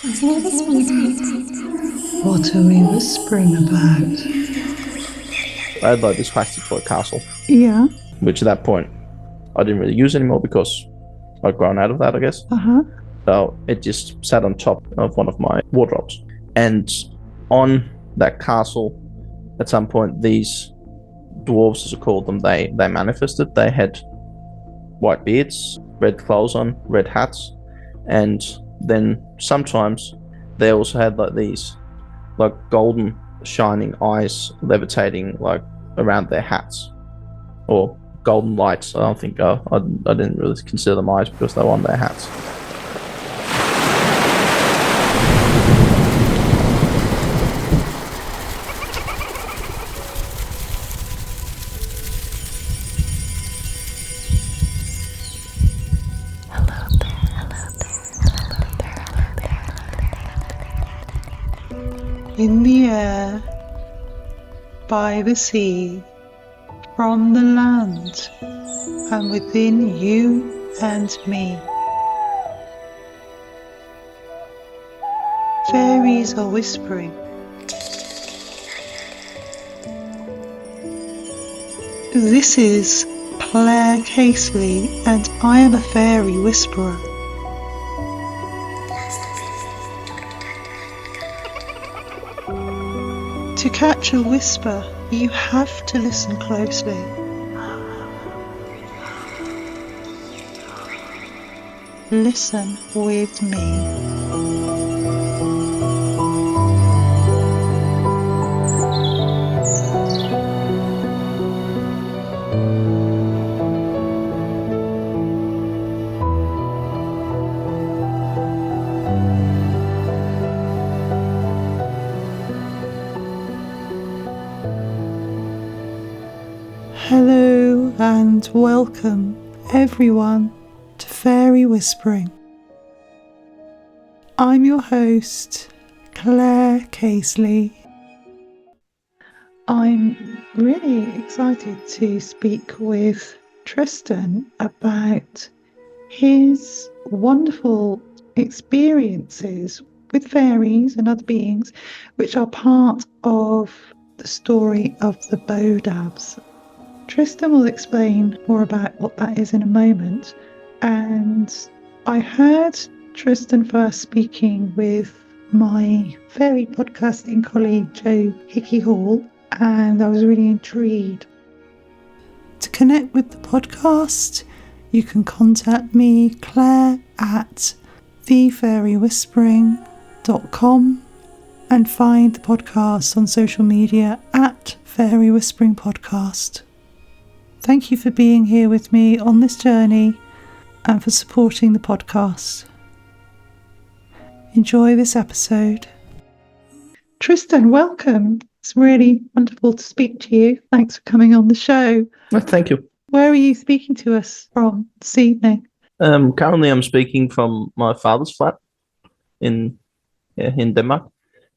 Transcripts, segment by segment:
What are we whispering about? I had like this plastic toy castle, Yeah. which at that point I didn't really use anymore because I'd grown out of that, I guess. So it just sat on top of one of my wardrobes. And on that castle, at some point, these dwarves, as I called them, they manifested. They had white beards, red clothes on, red hats, and then sometimes they also had like these like golden shining eyes levitating like around their hats, or golden lights. I don't think I didn't really consider them eyes because they were on their hats. In the air, by the sea, from the land, and within you and me. Fairies are whispering. This is Claire Casely, and I am a fairy whisperer. To catch a whisper, you have to listen closely. Listen with me. Hello and welcome everyone to Fairy Whispering. I'm your host, Claire Casely. I'm really excited to speak with Tristan about his wonderful experiences with fairies and other beings, which are part of the story of the BODAVS. Tristan will explain more about what that is in a moment. And I heard Tristan first speaking with my fairy podcasting colleague Jo Hickey Hall, and I was really intrigued. To connect with the podcast, you can contact me, Claire, at thefairywhispering.com, and find the podcast on social media at Fairy Whispering Podcast. Thank you for being here with me on this journey and for supporting the podcast. Enjoy this episode. Tristan, welcome. It's really wonderful to speak to you. Thanks for coming on the show. Thank you. Where are you speaking to us from this evening? Currently, I'm speaking from my father's flat in Denmark,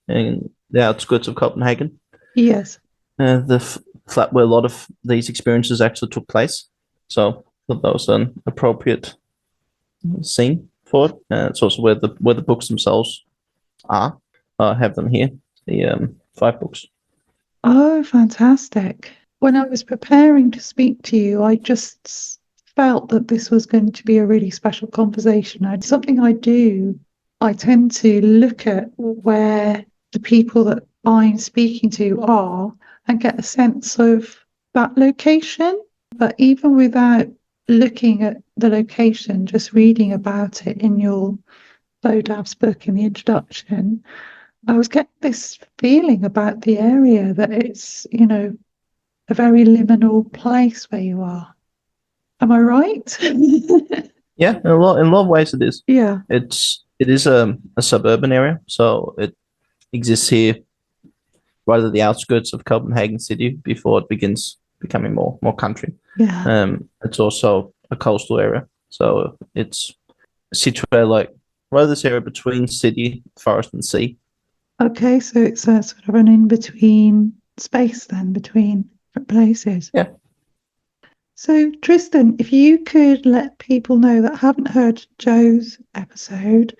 in the outskirts of Copenhagen. Yes. The flat where a lot of these experiences actually took place. So that was an appropriate scene for it. It's also where the books themselves are. I have them here, the 5 books. Oh, fantastic. When I was preparing to speak to you, I just felt that this was going to be a really special conversation. It's something I do. I tend to look at where the people that I'm speaking to are and get a sense of that location. But even without looking at the location, just reading about it in your BODAVS book in the introduction, I was getting this feeling about the area that it's, a very liminal place where you are. Am I right? Yeah, in a lot of ways it is. Yeah. It is a suburban area, so it exists here right at the outskirts of Copenhagen city before it begins becoming more country. Yeah. It's also a coastal area, so it's situated like right this area between city, forest, and sea. Okay, so it's a sort of an in-between space then, between different places. Yeah. So Tristan, if you could let people know that haven't heard Jo's episode,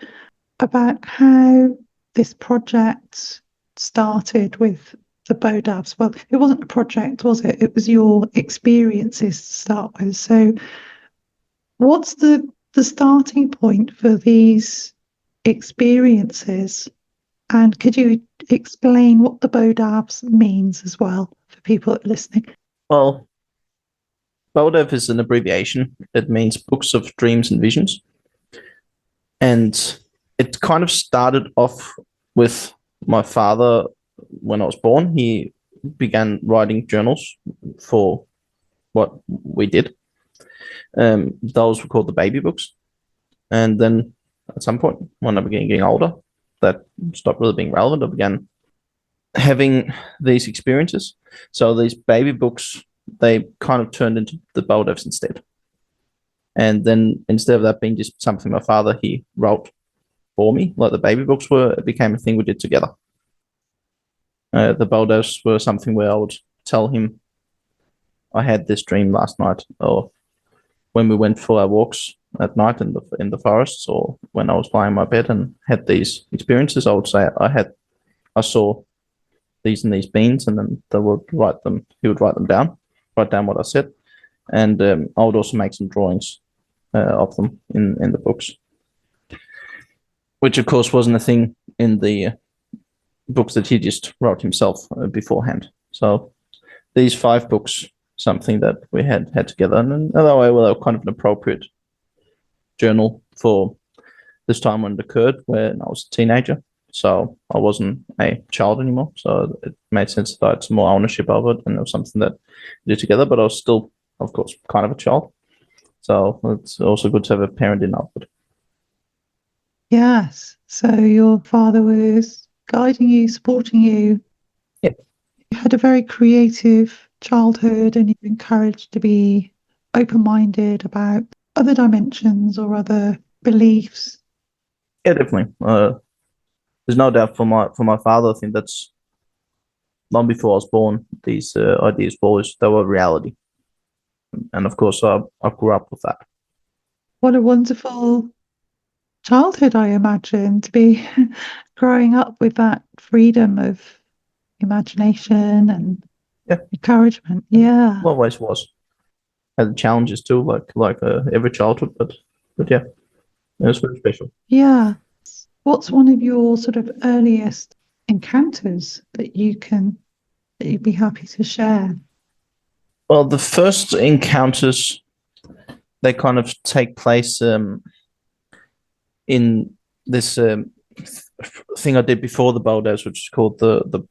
about how this project started with the BODAVS. Well, it wasn't a project, was it? It was your experiences to start with. So what's the starting point for these experiences? And could you explain what the BODAVS means as well for people listening? Well, BODAV is an abbreviation. It means Books of Dreams and Visions. And it kind of started off with my father when I was born. He began writing journals for what we did. Those were called the baby books. And then at some point, when I began getting older, that stopped really being relevant. I began having these experiences. So these baby books, they kind of turned into the BODAVs instead. And then instead of that being just something my father, he wrote for me, like the baby books were, it became a thing we did together. The BODAVs were something where I would tell him, I had this dream last night, or when we went for our walks at night in the forests, or when I was lying in my bed and had these experiences, I would say I saw these and these beans, and then he would write them write down what I said, and I would also make some drawings of them in the books, which of course wasn't a thing in the books that he just wrote himself beforehand. So these 5 books, something that we had together, and that way, well, they were kind of an appropriate journal for this time when it occurred, when I was a teenager. So I wasn't a child anymore. So it made sense that I had some more ownership of it, and it was something that we did together. But I was still, of course, kind of a child. So it's also good to have a parent in it. Yes. So your father was guiding you, supporting you. Yeah. You had a very creative childhood, and you're encouraged to be open-minded about other dimensions or other beliefs. Yeah, definitely. There's no doubt for my father. I think that's long before I was born. These ideas they were reality, and of course I grew up with that. What a wonderful childhood, I imagine, to be growing up with that freedom of imagination and encouragement. Yeah. Always was. Had challenges too, like every childhood, but yeah, it was very special. Yeah. What's one of your sort of earliest encounters that you'd be happy to share? Well, the first encounters, they kind of take place in this thing I did before the BODAVS, which is called the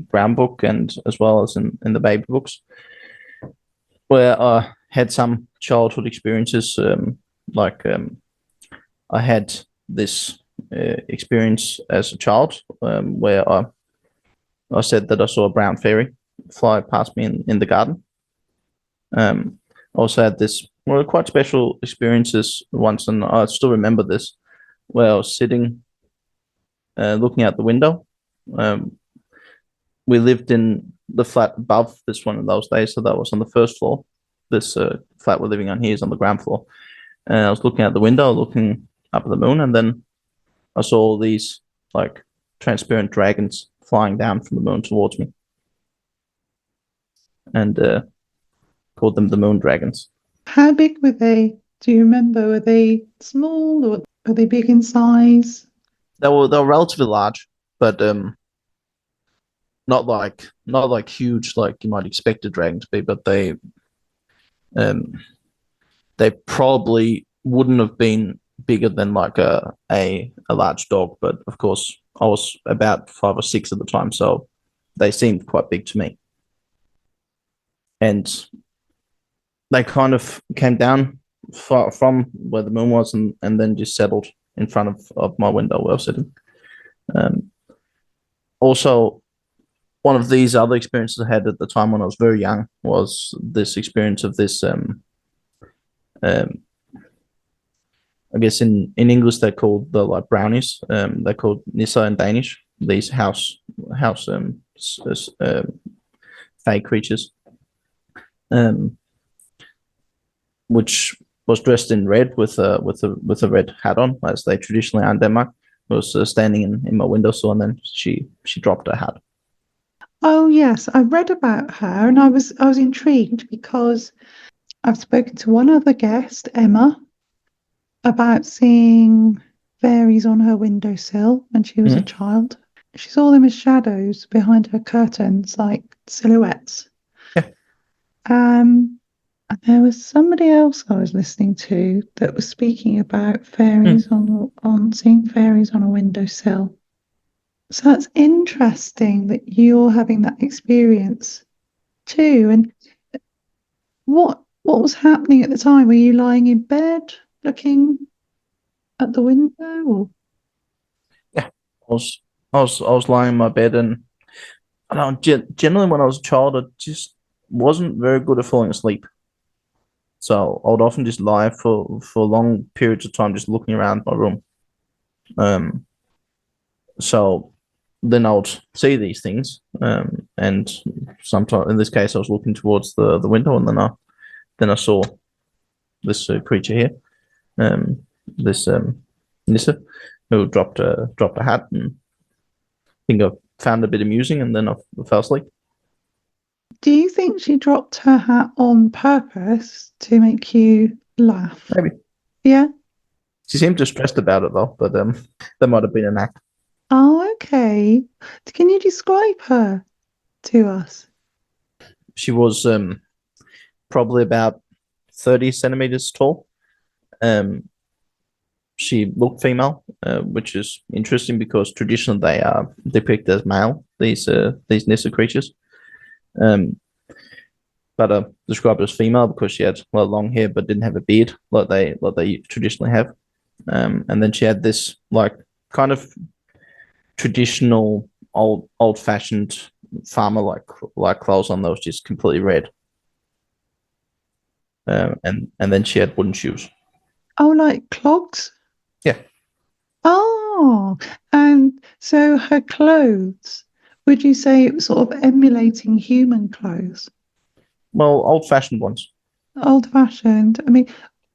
Brown Book, and as well as in the baby books, where I had some childhood experiences. I had this experience as a child where I said that I saw a brown fairy fly past me in the garden. Also had this quite special experiences once, and I still remember this, where I was sitting looking out the window. We lived in the flat above this one in those days, so that was on the first floor. This flat we're living on here is on the ground floor. And I was looking out the window, looking up at the moon, and then I saw all these like transparent dragons flying down from the moon towards me, and called them the moon dragons. How big were they? Do you remember? Were they small or were they big in size? They were relatively large, but not like huge like you might expect a dragon to be, but um they probably wouldn't have been bigger than like a large dog, but of course I was about 5 or 6 at the time, so they seemed quite big to me. And they kind of came down from where the moon was, and then just settled in front of my window where I was sitting. Also, one of these other experiences I had at the time when I was very young was this experience of this. I guess in English they're called the like brownies. They're called Nisse in Danish. These house fae creatures, which was dressed in red with a red hat on, as they traditionally are in Denmark. was standing in my windowsill, and then she dropped her hat. Oh yes, I read about her, and I was intrigued because I've spoken to one other guest, Emma, about seeing fairies on her windowsill when she was a child. She saw them as shadows behind her curtains, like silhouettes. Yeah. And there was somebody else I was listening to that was speaking about fairies on seeing fairies on a windowsill. So that's interesting that you're having that experience too. And what was happening at the time? Were you lying in bed looking at the window? Or? Yeah, I was lying in my bed, and I don't generally when I was a child, I just wasn't very good at falling asleep. So I would often just lie for long periods of time, just looking around my room. So then I would see these things, and sometimes in this case I was looking towards the window, and then I saw this creature here, this Nisse, who dropped a hat, and I think I found it a bit amusing, and then I fell asleep. Do you think she dropped her hat on purpose to make you laugh? Maybe. Yeah. She seemed distressed about it though, but that might have been an act. Oh, okay. Can you describe her to us? She was probably about 30 centimeters tall. She looked female, which is interesting because traditionally they are depicted as male. These Nisse creatures, but described as female because she had long hair but didn't have a beard like they traditionally have. And then she had this like kind of traditional old fashioned farmer like clothes on, those just completely red. And then she had wooden shoes. Oh, like clogs? Yeah. Oh, and so her clothes, would you say it was sort of emulating human clothes? Well, old fashioned ones. Old fashioned. I mean,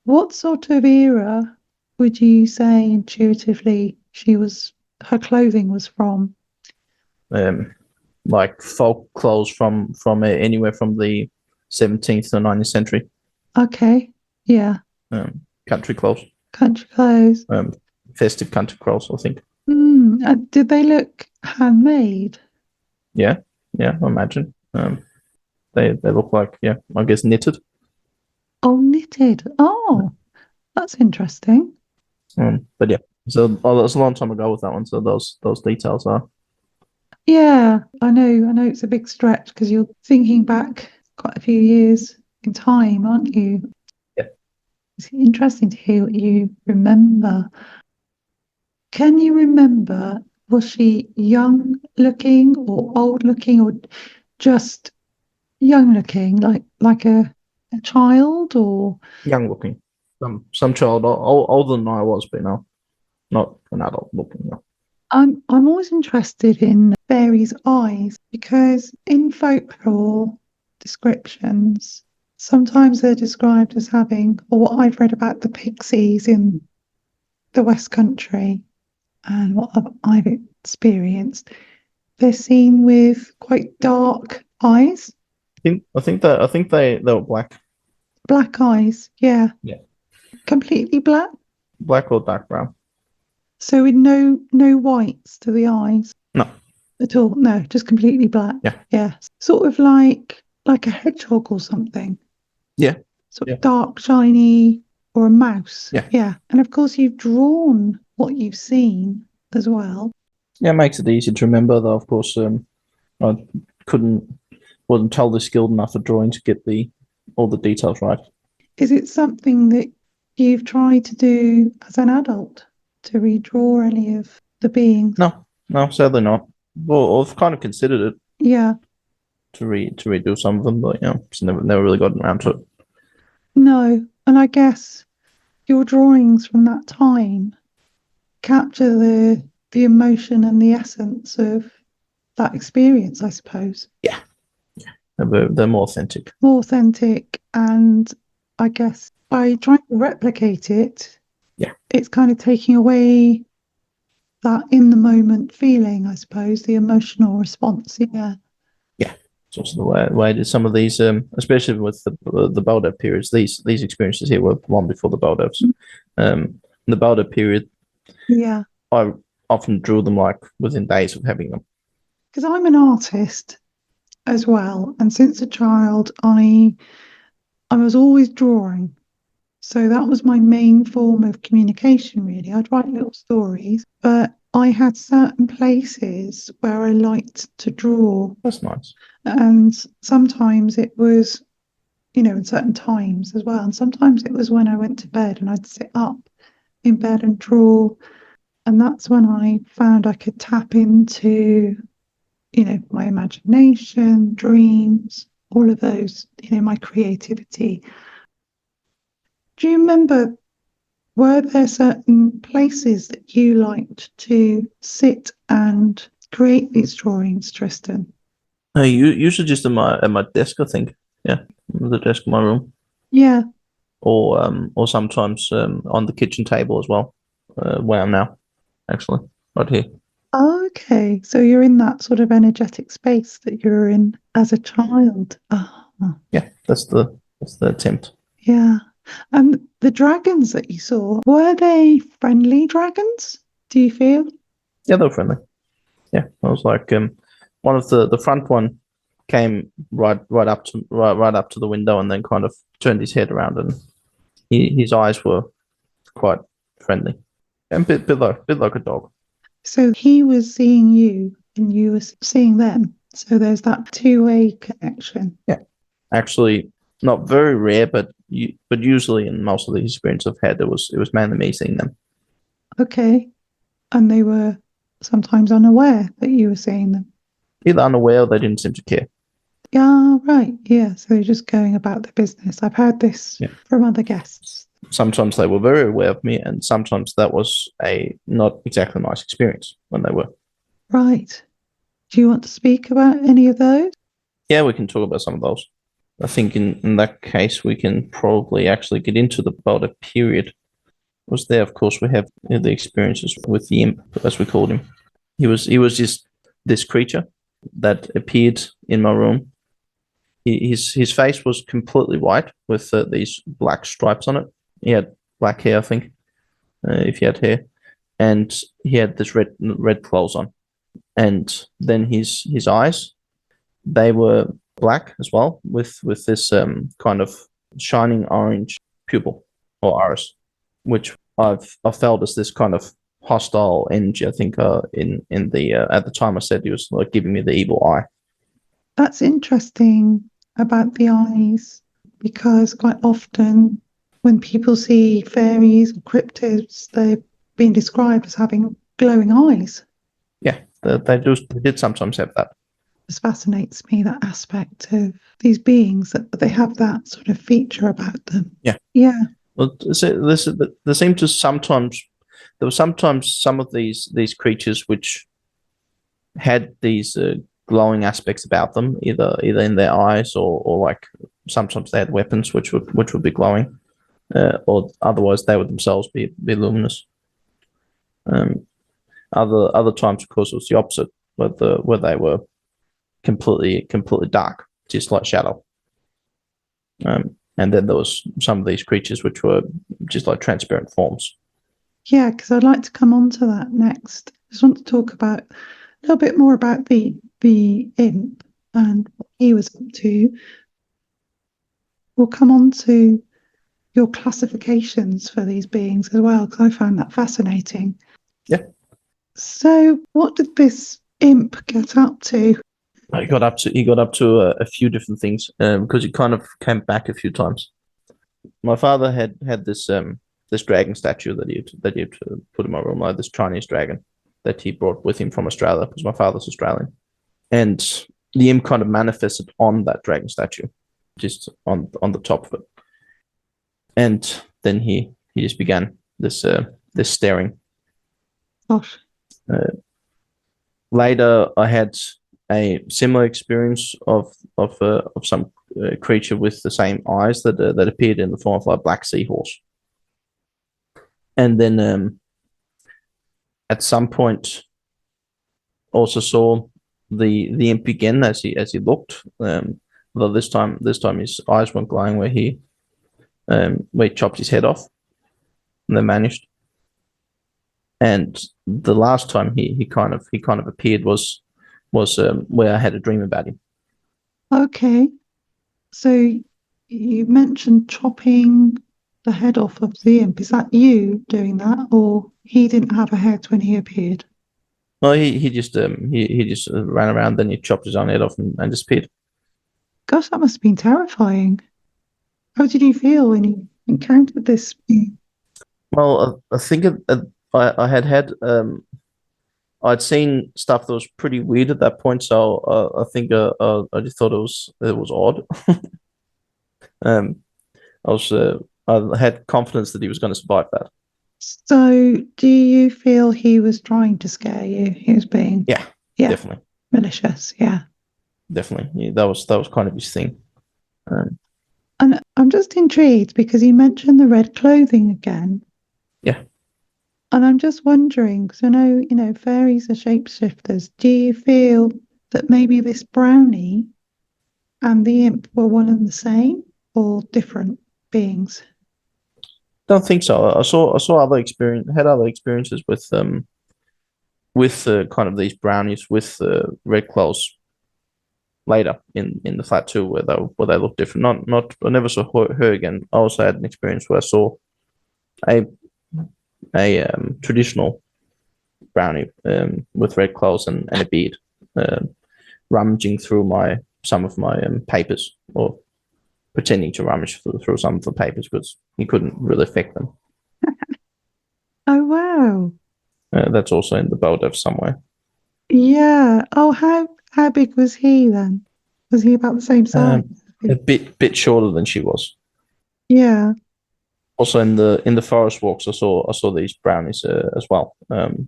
what sort of era would you say intuitively her clothing was from? Like folk clothes from anywhere from the 17th to 19th century. Okay, yeah. Country clothes. Country clothes. Festive country clothes, I think. Did they look handmade? Yeah, I imagine. They look like, yeah, I guess knitted. Oh, knitted. Oh, that's interesting. But yeah, so that's a long time ago with that one. So those details are. Yeah, I know it's a big stretch because you're thinking back quite a few years in time, aren't you? Yeah. It's interesting to hear what you remember. Can you remember, was she young looking or old looking or just young looking, like a child or Young looking. Some child older than I was, but no, not an adult looking. No. I'm always interested in fairies' eyes because in folklore descriptions, sometimes they're described as having, or what I've read about the pixies in the West Country and what I've experienced, they're seen with quite dark eyes, I think they were black. black eyes, yeah, Yeah. completely black. Black or dark brown. So with no whites to the eyes. No. At all. No, just completely black. Yeah. Yeah. Sort of like a hedgehog or something. Yeah. Sort Yeah. of dark, shiny, or a mouse. Yeah. Yeah. And of course you've drawn what you've seen as well. Yeah, it makes it easy to remember though, of course. I wasn't totally skilled enough at drawing to get all the details right. Is it something that you've tried to do as an adult to redraw any of the beings? No, sadly not. Well, I've kind of considered it. Yeah. To redo some of them, but just never really gotten around to it. No. And I guess your drawings from that time capture the emotion and the essence of that experience, I suppose. Yeah. They're more authentic. More authentic, and I guess by trying to replicate it, yeah, it's kind of taking away that in the moment feeling, I suppose, the emotional response. Yeah. Yeah. It's also the way it is. Some of these, especially with the BODAV periods, these experiences here were long before the BODAVs. The BODAV period, Yeah. I often drew them like within days of having them. Because I'm an artist as well, and since a child, I was always drawing. So that was my main form of communication, really. I'd write little stories, but I had certain places where I liked to draw. That's nice. And sometimes it was, in certain times as well. And sometimes it was when I went to bed and I'd sit up in bed and draw. And that's when I found I could tap into, my imagination, dreams, all of those, my creativity. Do you remember, were there certain places that you liked to sit and create these drawings, Tristan? Usually just at my desk, I think. Yeah, the desk in my room. Yeah. Or sometimes on the kitchen table as well, where I'm now, actually, right here. Okay, so you're in that sort of energetic space that you're in as a child. Yeah, that's the attempt. Yeah. And the dragons that you saw, were they friendly dragons? Do you feel? Yeah, they were friendly. Yeah, I was like one of the front one came right up to the window and then kind of turned his head around and his eyes were quite friendly and bit like a dog. So he was seeing you and you were seeing them. So there's that two-way connection. Yeah, actually, not very rare, but usually in most of the experience I've had, it was mainly me seeing them. Okay, and they were sometimes unaware that you were seeing them. Either unaware or they didn't seem to care. Yeah, right. Yeah, so they're just going about their business. I've heard this from other guests. Sometimes they were very aware of me, and sometimes that was a not exactly nice experience when they were. Right. Do you want to speak about any of those? Yeah, we can talk about some of those. I think in that case, we can probably actually get into the BODAV period. Was there, of course, we have the experiences with the imp, as we called him. He was just this creature that appeared in my room. His face was completely white with these black stripes on it. He had black hair, I think, if he had hair, and he had this red clothes on. And then his eyes, they were black as well, with this kind of shining orange pupil or iris, which I felt as this kind of hostile energy. I think in the at the time I said he was like giving me the evil eye. That's interesting about the eyes, because quite often when people see fairies or cryptids, they've been described as having glowing eyes. Yeah, they did sometimes have that. It fascinates me, that aspect of these beings, that they have that sort of feature about them. Yeah. Yeah. Well, there seem to sometimes there were sometimes some of these creatures which had these glowing aspects about them, either in their eyes or like sometimes they had weapons which would be glowing, or otherwise they would themselves be luminous. Other times, of course, it was the opposite, where they were completely dark, just like shadow. And then there was some of these creatures which were just like transparent forms. Yeah, because I'd like to come on to that next. I just want to talk about a little bit more about the imp and what he was up to. We'll come on to your classifications for these beings as well, because I found that fascinating. Yeah. So what did this imp get up to? He got up to a few different things, because he kind of came back a few times. My father had this this dragon statue that he had put in my room, like this Chinese dragon that he brought with him from Australia, because my father's Australian. And the imp kind of manifested on that dragon statue, just on the top of it. And then he just began this staring. Gosh. Later, I had a similar experience of some creature with the same eyes that appeared in the form of like a black seahorse. And then at some point also saw the imp again as he looked. Although this time his eyes weren't glowing, where he chopped his head off, and they vanished. And the last time he kind of appeared was where I had a dream about him. Okay, so you mentioned chopping the head off of the imp. Is that you doing that, or he didn't have a head when he appeared? Well, he just ran around, then he chopped his own head off and disappeared. Gosh, that must have been terrifying. How did you feel when you encountered this? Well, I think I had I'd seen stuff that was pretty weird at that point, so I think I just thought it was odd. I had confidence that he was going to survive that. So, do you feel he was trying to scare you? He was being, yeah, definitely malicious. Yeah, definitely. Yeah, that was kind of his thing. And I'm just intrigued because you mentioned the red clothing again. Yeah. And I'm just wondering, because I know, fairies are shapeshifters. Do you feel that maybe this brownie and the imp were one and the same, or different beings? Don't think so. I saw had other experiences with kind of these brownies with red clothes later in the flat too, where they look different. Not I never saw her again. I also had an experience where I saw a traditional brownie with red clothes and a beard rummaging through some of my papers, or pretending to rummage through some of the papers because he couldn't really affect them. Oh, wow. That's also in the BODAVS somewhere. Yeah. Oh, how big was he then? Was he about the same size? A bit shorter than she was. Yeah. Also in the forest walks, I saw these brownies as well.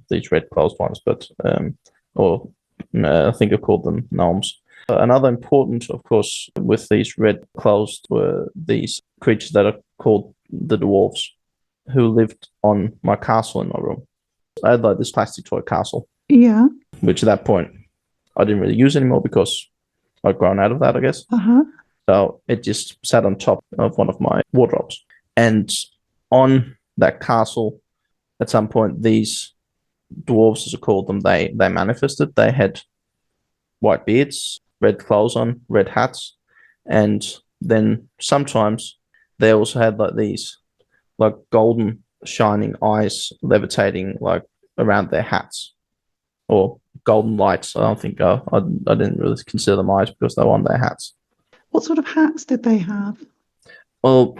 These red clothed ones, but I think I called them gnomes. Another important, of course, with these red clothed were these creatures that are called the dwarves, who lived on my castle in my room. I had like this plastic toy castle. Yeah. Which at that point I didn't really use anymore because I'd grown out of that, I guess. So it just sat on top of one of my wardrobes. And on that castle, at some point, these dwarves, as I called them, they manifested. They had white beards, red clothes on, red hats, and then sometimes they also had like these like golden shining eyes levitating like around their hats, or golden lights. I don't think I didn't really consider them eyes because they were on their hats. What sort of hats did they have? Well,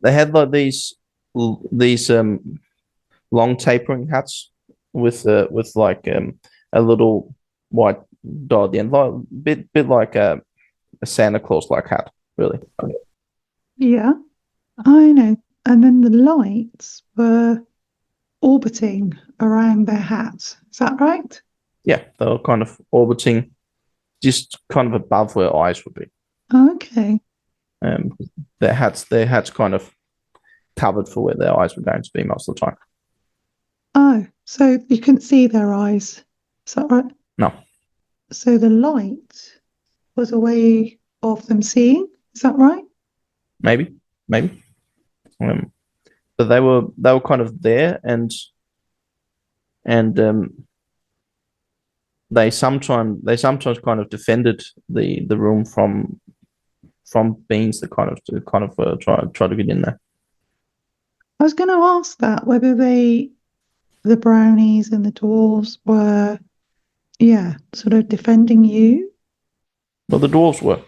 they had like these long tapering hats with like a little white dot at the end, like bit like a Santa Claus like hat, really. Yeah, I know. And then the lights were orbiting around their hats. Is that right? Yeah, they were kind of orbiting just kind of above where eyes would be. Okay. Their hats kind of covered for where their eyes were going to be most of the time. Oh, so you couldn't see their eyes. Is that right? No. So the light was a way of them seeing. Is that right? Maybe. But they were kind of there, and they sometimes kind of defended the room from beings that kind of try to get in there. I was going to ask that whether the brownies and the dwarves were, sort of defending you. Well, the dwarves were.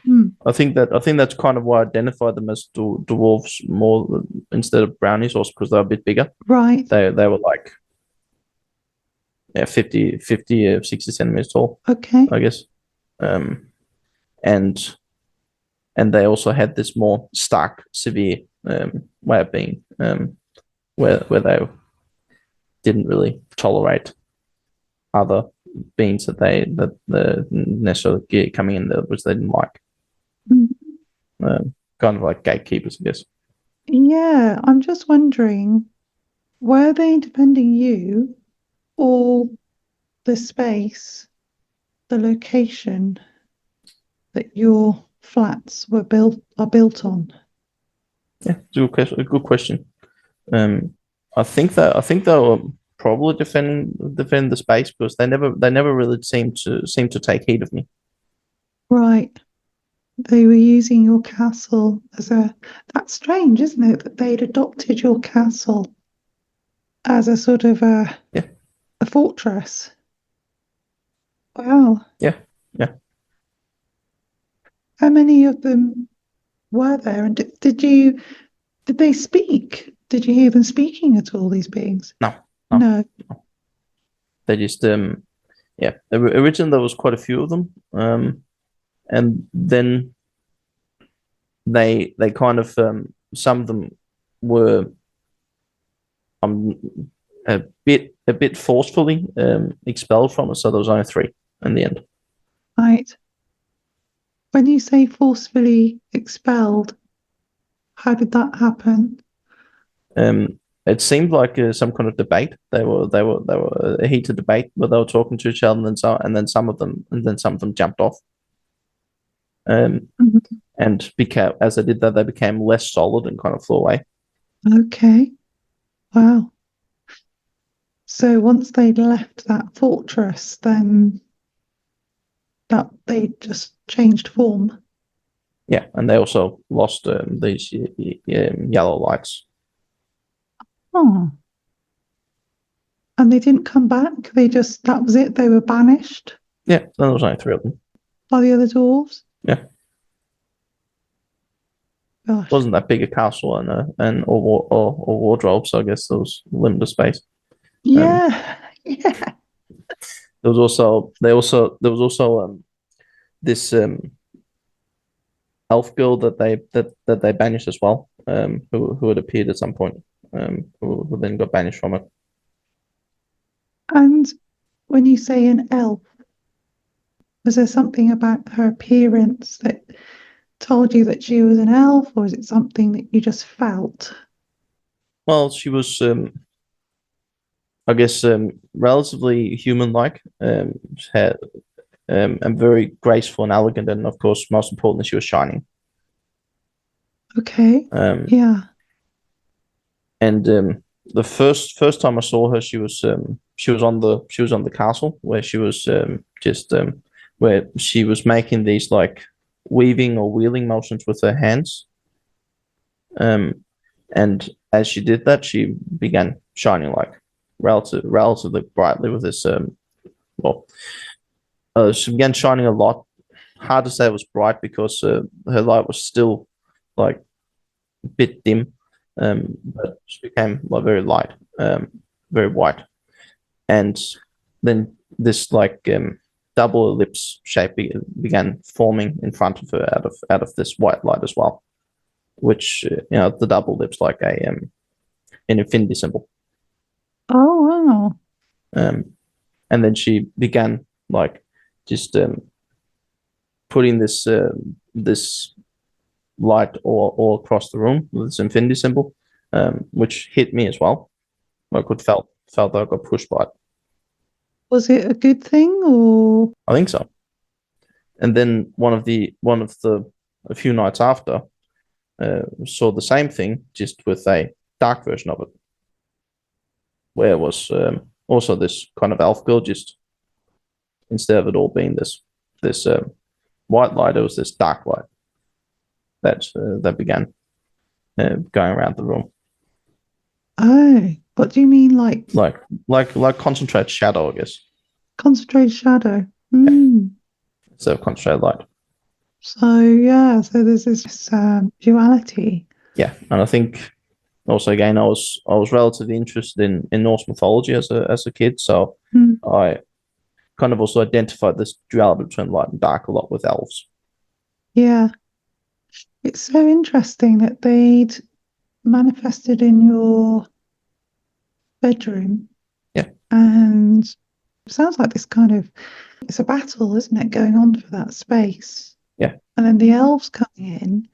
I think that's kind of why I identified them as dwarves more instead of brownies, also because they're a bit bigger. Right. They were like 50 60 centimeters tall. Okay. I guess. And they also had this more stark, severe way of being, where they didn't really tolerate other beings that necessarily get coming in there, which they didn't like. Kind of like gatekeepers, I guess. Yeah, I'm just wondering, were they defending you, or the space, the location that your flats are built on? Yeah, it's a good question. I think they were probably defend the space because they never really seemed to take heed of me. Right. They were using your castle as a. That's strange, isn't it? That they'd adopted your castle as a sort of Yeah, a fortress. Wow. yeah, yeah. How many of them were there? And did they speak? Did you hear them speaking at all, these beings? No, no. No. They just yeah. Originally there was quite a few of them, and then they kind of some of them were um a bit forcefully expelled from it. So there was only 3 in the end. Right. When you say forcefully expelled, how did that happen? It seemed like some kind of debate. They were a heated debate where they were talking to each other, and then some of them jumped off. Mhm. And became as they did that, they became less solid and kind of flew away. Okay. Wow. So once they'd left that fortress, then that they just changed form. Yeah, and they also lost these yellow lights. Oh. And they didn't come back. That was it. They were banished Yeah, there was only 3 of them. by the other dwarves. Yeah, Gosh. wasn't that big a castle or wardrobe, so I guess there was limited space. Yeah. Yeah. There was also this elf girl that they banished as well, who had appeared at some point, who then got banished from it. And when you say an elf, was there something about her appearance that told you that she was an elf, or is it something that you just felt? Well, she was, I guess, relatively human-like, had, and very graceful and elegant, and of course, most importantly, she was shining. Okay. Um, Yeah. and the first time I saw her, she was on the castle where she was just where she was making these like weaving or wheeling motions with her hands. And as she did that, she began shining like relatively brightly with this. Well, she began shining a lot. Hard to say it was bright because her light was still like a bit dim, but she became like very light, very white, and then this like double ellipse shape began forming in front of her out of this white light as well, which the double ellipse like an infinity symbol. Oh, wow. And then she began like just putting this light all across the room with this infinity symbol, which hit me as well. I could felt that I got pushed by it. Was it a good thing or? I think so. And then one of the a few nights after saw the same thing just with a dark version of it, where it was also this kind of elf girl, just instead of it all being this white light, it was this dark light that began going around the room. Oh, what do you mean, like concentrated shadow, I guess. Concentrated shadow? Yeah, Mm. instead of concentrated light. So yeah, so there's this duality. Yeah, and I think also again I was relatively interested in Norse mythology as a kid, so Mm. I kind of also identified this duality between light and dark a lot with elves. Yeah, it's so interesting that they'd manifested in your bedroom, Yeah, and it sounds like this kind of it's a battle, isn't it, going on for that space? yeah, And then the elves coming in.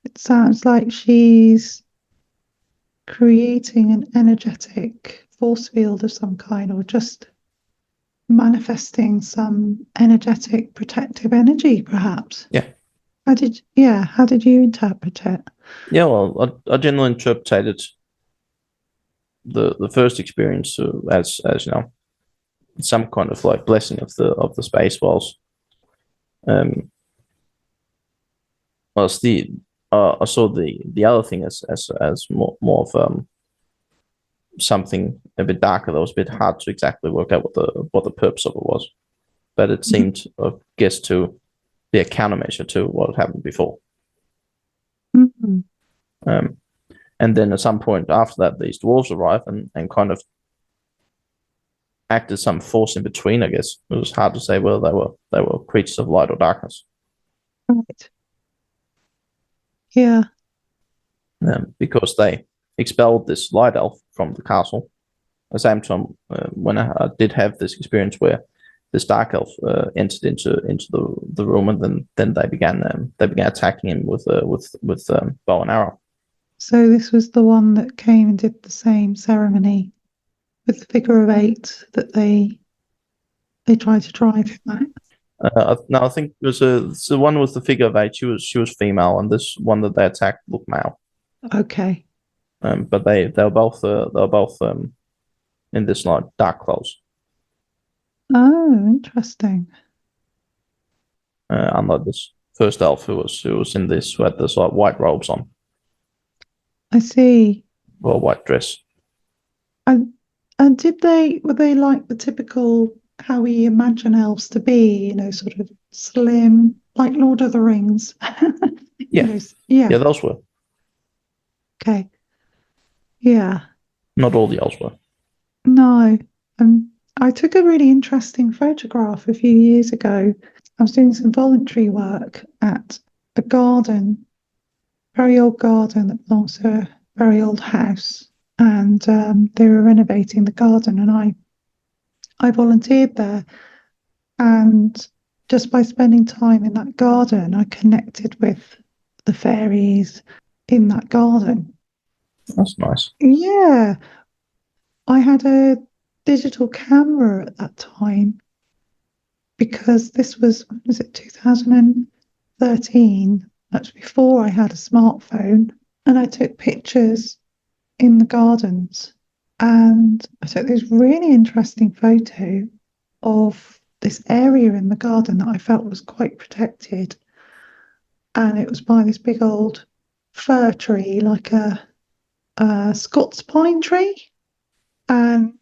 It sounds like she's creating an energetic force field of some kind, or just manifesting some energetic protective energy, perhaps. Yeah. How did you interpret it? Yeah, well, I generally interpreted the first experience as some kind of like blessing of the space, whilst the I saw the other thing as more of something a bit darker that was a bit hard to exactly work out what the purpose of it was, but it seemed, I guess, to be a countermeasure to what had happened before. Mm-hmm. And then at some point after that, these dwarves arrive and kind of acted some force in between. I guess it was hard to say whether they were creatures of light or darkness. Right. Yeah. Because they expelled this light elf from the castle. At the same time, when I did have this experience where this dark elf entered into the room, and then they began attacking him with bow and arrow. So this was the one that came and did the same ceremony with the figure of 8 that they tried to drive him at. No, I think it was the one with the figure of 8. She was female, and this one that they attacked looked male. Okay. But they were both in this like dark clothes. Oh, interesting. Unlike this first elf who was in this, who had this like white robes on. I see. Or a white dress. And were they like the typical how we imagine elves to be, sort of slim, like Lord of the Rings? Yeah. Yeah, those were. Okay. Yeah. Not all the elves were. No. I took a really interesting photograph a few years ago. I was doing some voluntary work at a garden, very old garden that belongs to a very old house, and they were renovating the garden, and I volunteered there, and just by spending time in that garden, I connected with the fairies in that garden. That's nice. Yeah, I had a digital camera at that time because this was it 2013? That's before I had a smartphone, and I took pictures in the gardens, and I took this really interesting photo of this area in the garden that I felt was quite protected, and it was by this big old fir tree, like a Scots pine tree, and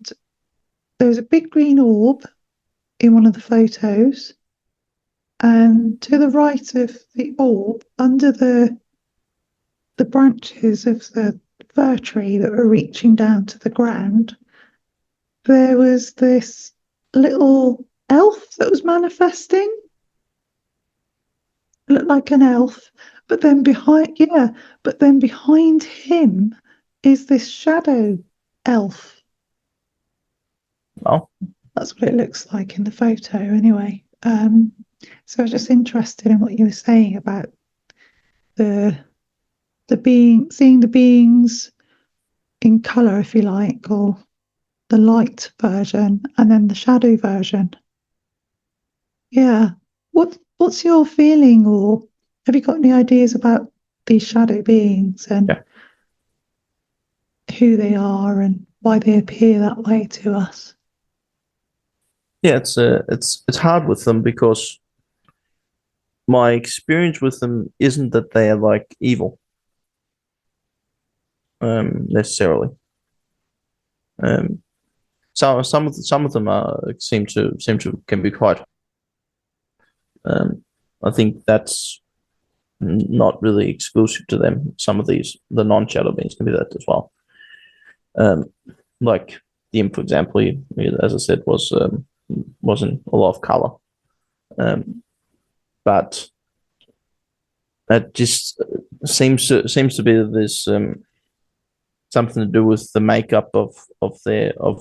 there was a big green orb in one of the photos, and to the right of the orb, under the branches of the fir tree that were reaching down to the ground, there was this little elf that was manifesting. It looked like an elf, but then behind him is this shadow elf. Oh. That's what it looks like in the photo anyway. So I was just interested in what you were saying about seeing the beings in colour, if you like, or the light version and then the shadow version. Yeah. What's your feeling, or have you got any ideas about these shadow beings and who they are and why they appear that way to us? Yeah, it's hard with them because my experience with them isn't that they are like evil, necessarily. So some of them seem to can be quite. I think that's not really exclusive to them. Some of the non-shadow beings can be that as well. Like the imp, for example, as I said, wasn't a lot of color, but that just seems to be this something to do with the makeup of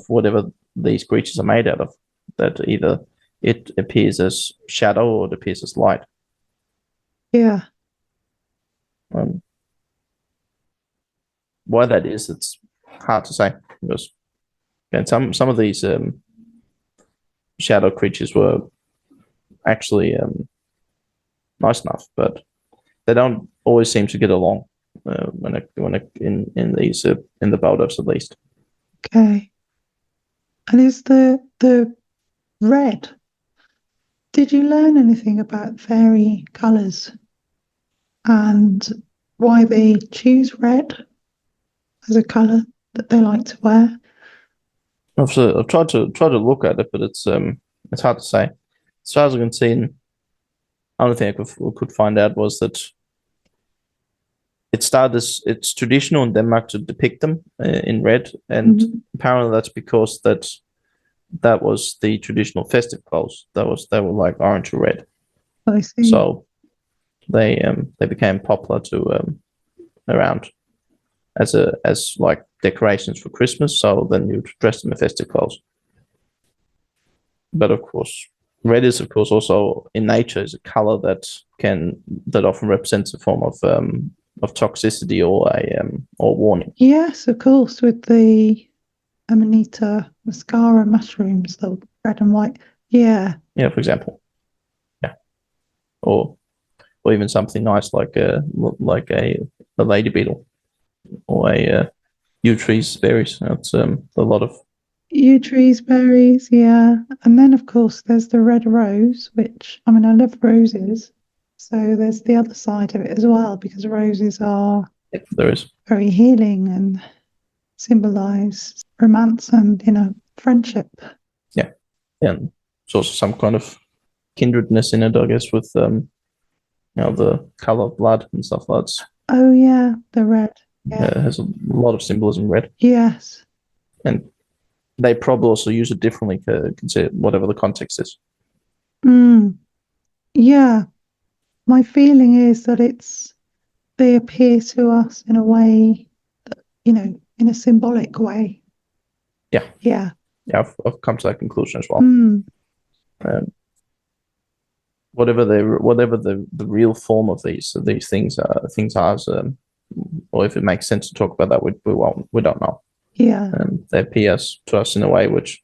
whatever these creatures are made out of. That either it appears as shadow or it appears as light. Yeah. Why that is, it's hard to say because And some of these shadow creatures were actually nice enough, but they don't always seem to get along in these in the BODAVS at least. Okay. And is the red? Did you learn anything about fairy colours and why they choose red as a colour that they like to wear? I've tried to look at it, but it's hard to say. As far as I can see, the only thing I could find out was that it started as it's traditional in Denmark to depict them in red, and apparently that's because that was the traditional festive clothes. They were like orange or red. I see. So they became popular to around as like decorations for Christmas. So then you dress them in festive clothes. But of course, red is of course also in nature is a color that often represents a form of toxicity or warning. Yes, of course, with the Amanita mascara mushrooms, the red and white. Yeah. Yeah, for example. Yeah. Or even something nice like a lady beetle or a yew trees berries. That's a lot of yew trees berries, yeah. And then of course there's the red rose, which I mean I love roses. So there's the other side of it as well, because roses are there is very healing and symbolize romance and friendship. Yeah. And there's also some kind of kindredness in it, I guess, with the color of blood and stuff like that. Oh yeah, the red. Yeah. It has a lot of symbolism red. Yes. And they probably also use it differently to consider whatever the context is. Yeah. My feeling is that they appear to us in a way that, in a symbolic way. Yeah. Yeah. Yeah, I've come to that conclusion as well. Whatever the real form of these things are, or if it makes sense to talk about that, we don't know. Yeah. They appear to us in a way which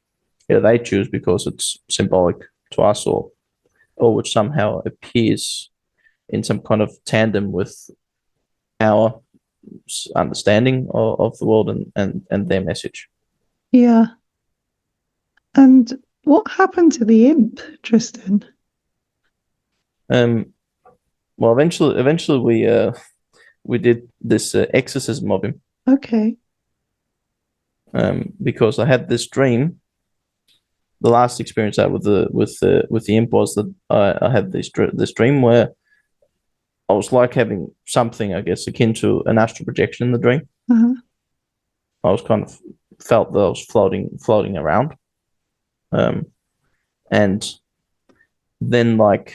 they choose because it's symbolic to us, or which somehow appears in some kind of tandem with our understanding of the world and their message. Yeah. And what happened to the imp, Tristan? Well, eventually we did this exorcism of him. Okay. Because I had this dream. The last experience I had with the imp was that I had this dream where I was like having something, I guess, akin to an astral projection in the dream. I was kind of felt that I was floating around, and then like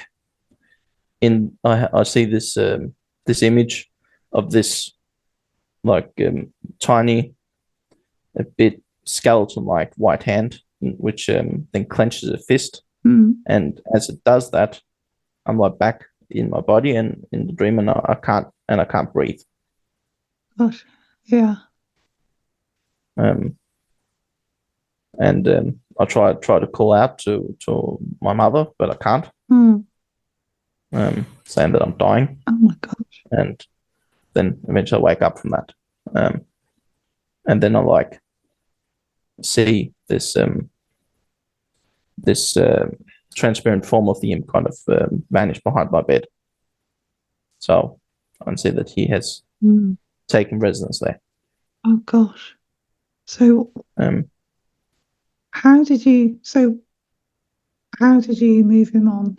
I see this this image of this like tiny, a bit skeleton-like white hand, which then clenches a fist, and as it does that, I'm like back in my body and in the dream, and I can't breathe. Gosh, yeah. And I try to call out to my mother, but I can't. Saying that I'm dying. Oh my gosh. And then eventually I wake up from that. And then I like see this transparent form of the imp kind of vanish behind my bed. So I can see that he has taken residence there. Oh gosh. So how did you move him on?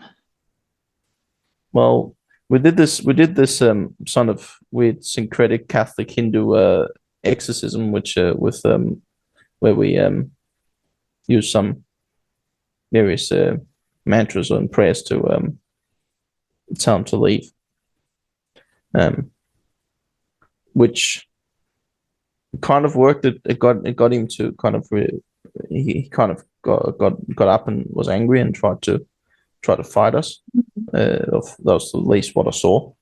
Well, we did this sort of weird syncretic Catholic Hindu exorcism, which with where we use some various mantras and prayers to tell him to leave, which kind of worked. It got him to kind of he kind of got up and was angry and tried to fight us. That was at least what I saw.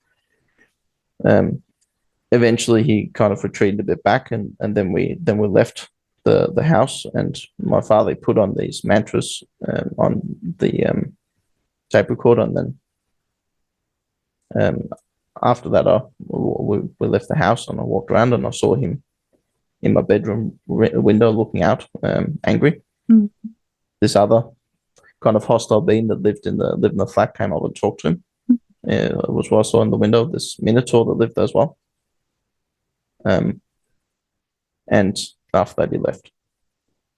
Eventually, he kind of retreated a bit back, and then we left the house, and my father put on these mantras on the tape recorder, and then after that, we left the house, and I walked around, and I saw him in my bedroom window looking out, angry. Mm. This other kind of hostile being that lived in the flat came over to talk to him. It was what I saw in the window. This minotaur that lived there as well. And after that, he left.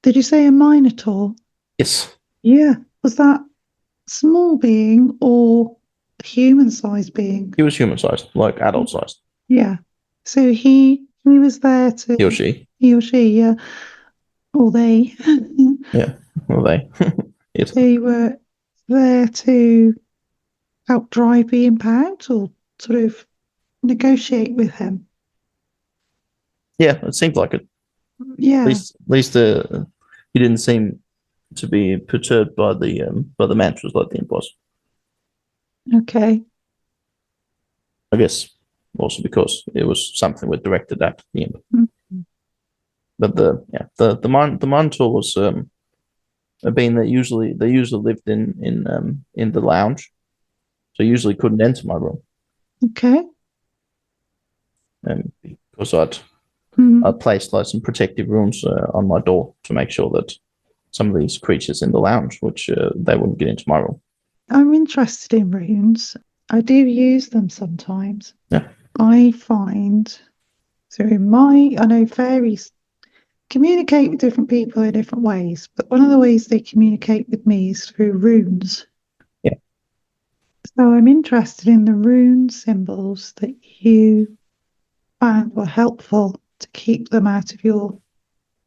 Did you say a minotaur? Yes. Yeah. Was that small being or human-sized being? He was human-sized, like adult-sized. Yeah. So he was there to... He or she. He or she, yeah. Or they. Yeah, or they. It. They were there to help drive the impact or sort of negotiate with him. Yeah, it seemed like it. Yeah. At least he didn't seem to be perturbed by the mantras like the imp was. Okay. I guess also because it was something we directed at the imp. Mm-hmm. But the minotaur was a being that usually lived in the lounge, so usually couldn't enter my room. Okay. Because I'd placed like some protective runes on my door to make sure that some of these creatures in the lounge, which they wouldn't get into my room. I'm interested in runes. I do use them sometimes. Yeah. I find through I know fairies communicate with different people in different ways, but one of the ways they communicate with me is through runes. Yeah. So I'm interested in the rune symbols that you found were helpful to keep them out of your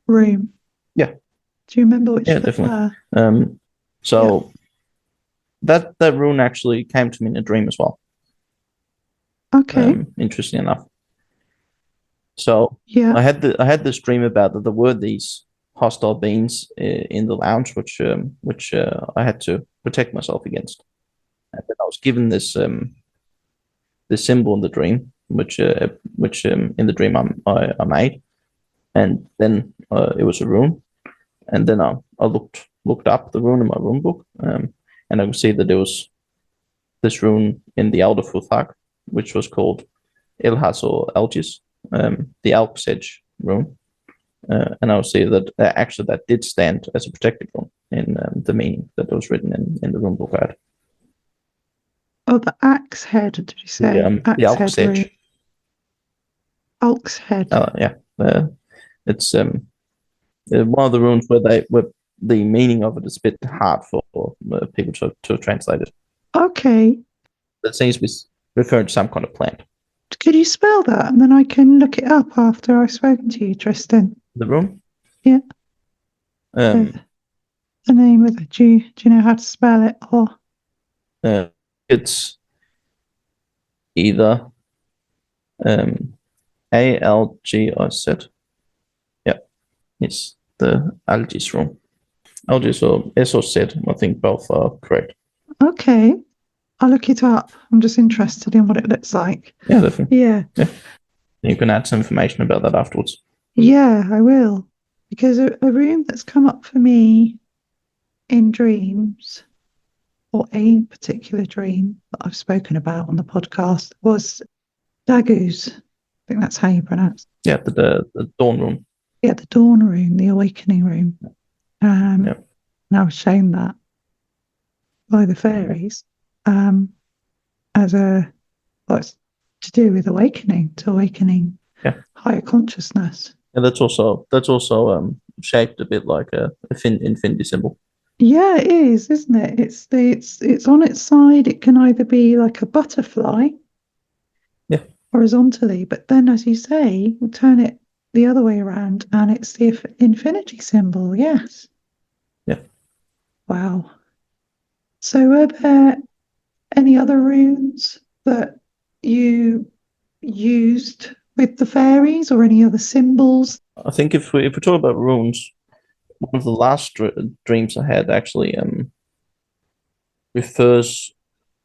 room. Yeah. Do you remember which? Yeah, definitely. So that rune actually came to me in a dream as well. Okay. Interesting enough. So yeah, I had this dream about that there were these hostile beings in the lounge, which I had to protect myself against. And then I was given this symbol in the dream, which in the dream I made, and then it was a rune, and then I looked up the rune in my rune book, and I could see that there was this rune in the Elder Futhag, which was called Ilhas or Algis, the Alp's Edge rune, and I would see that actually that did stand as a protective rune in the meaning that was written in the rune book I had. Oh, the axe head, did you say? The Alp's Edge. Alp's head. Yeah. It's one of the runes where the meaning of it is a bit hard for people to translate it. Okay. It seems to be referring to some kind of plant. Could you spell that, and then I can look it up after I've spoken to you, Tristan? The rune? Yeah. The name of it. Do you know how to spell it? Or it's either ALGIZ. Yeah, it's the Algis rune. Algis or S or Z. I think both are correct. Okay. I'll look it up. I'm just interested in what it looks like. Yeah, definitely. Yeah. You can add some information about that afterwards. Yeah, I will. Because a rune that's come up for me in dreams, or a particular dream that I've spoken about on the podcast, was Dagu's. I think that's how you pronounce it. Yeah, the dawn rune. Yeah, the dawn rune, the awakening rune. And I was shown that by the fairies as to do with awakening higher consciousness. And that's also shaped a bit like a infinity symbol. Yeah, it is, isn't it? It's on its side. It can either be like a butterfly, horizontally, but then, as you say, we'll turn it the other way around, and it's the infinity symbol. Yes. Yeah. Wow. So, are there any other runes that you used with the fairies, or any other symbols? I think if we talk about runes, one of the last dreams I had actually refers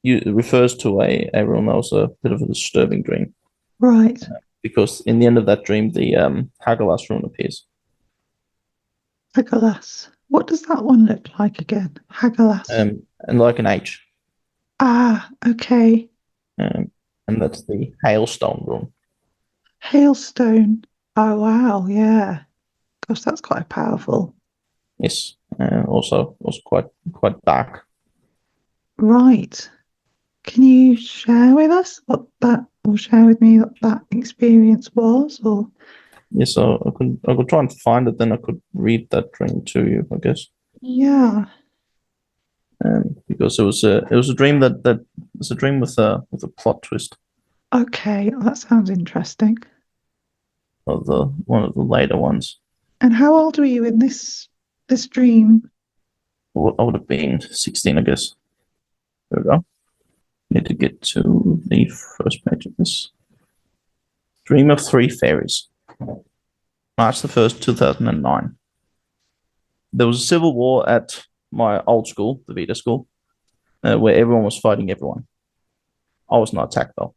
to a rune that was a bit of a disturbing dream. Right. Because in the end of that dream, the Hagelas rune appears. Hagelas. What does that one look like again? Hagelas. And like an H. Ah, okay. And that's the hailstone room. Hailstone. Oh, wow. Yeah. Gosh, that's quite powerful. Yes. Also quite dark. Right. Can you share with us what that, or share with me what that experience was? Or Yes, so I could try and find it, then I could read that dream to you, I guess. yeah. Because it was a dream that was a dream with a plot twist Okay, that sounds interesting. of the one of the later ones. And how old were you in this dream? I would have been 16, I guess. There we go. Need to get to the first page of this. Dream of Three Fairies. March the 1st, 2009. There was a civil war at my old school, the Vita school, where everyone was fighting everyone. I was not attacked though.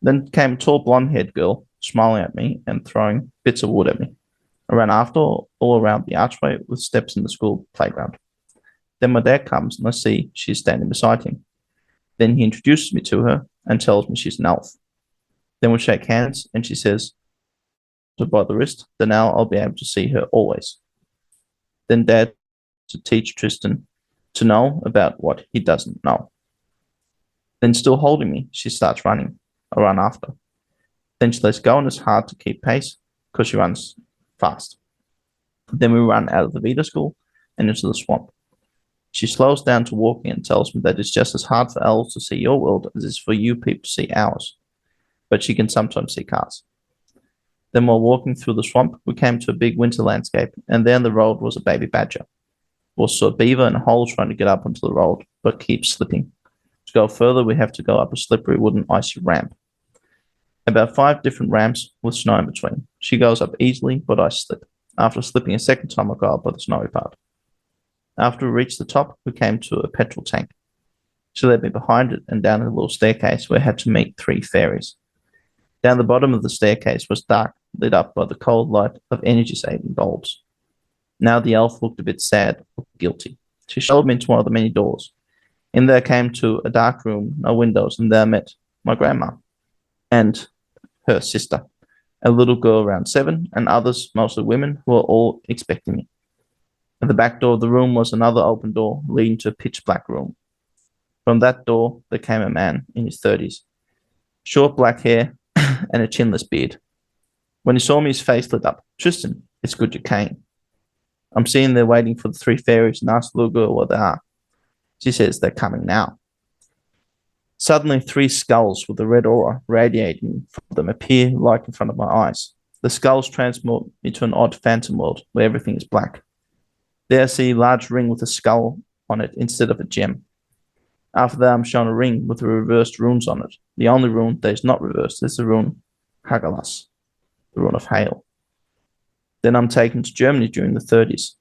Then came a tall blonde-haired girl, smiling at me and throwing bits of wood at me. I ran after all around the archway with steps in the school playground. Then my dad comes and I see she's standing beside him. Then he introduces me to her and tells me she's an elf. Then we shake hands and she says, by the wrist, then now I'll be able to see her always. Then Dad to teach Tristan to know about what he doesn't know. Then, still holding me, she starts running. I run after. Then she lets go and it's hard to keep pace because she runs fast. Then we run out of the Vita school and into the swamp. She slows down to walking and tells me that it's just as hard for elves to see your world as it is for you people to see ours. But she can sometimes see cars. Then while walking through the swamp, we came to a big winter landscape, and there on the road was a baby badger. We saw a beaver in a hole trying to get up onto the road, but keeps slipping. To go further, we have to go up a slippery wooden icy ramp. About 5 different ramps with snow in between. She goes up easily, but I slip. After slipping a second time, I go up by the snowy part. After we reached the top, we came to a petrol tank. She led me behind it and down a little staircase where I had to meet 3 fairies. Down the bottom of the staircase was dark, lit up by the cold light of energy-saving bulbs. Now the elf looked a bit sad or guilty. She showed me into one of the many doors. In there I came to a dark room, no windows, and there I met my grandma and her sister, a little girl around 7, and others, mostly women, who were all expecting me. At the back door of the room was another open door leading to a pitch-black room. From that door there came a man in his 30s, short black hair and a chinless beard. When he saw me, his face lit up. Tristan, it's good you came. I'm sitting there waiting for the 3 fairies and ask the little girl what they are. She says they're coming now. Suddenly, 3 skulls with a red aura radiating from them appear like in front of my eyes. The skulls transport me to an odd phantom world where everything is black. There I see a large ring with a skull on it instead of a gem. After that, I'm shown a ring with the reversed runes on it. The only rune that is not reversed is the rune Hagelas, the rune of hail. Then I'm taken to Germany during the 30s.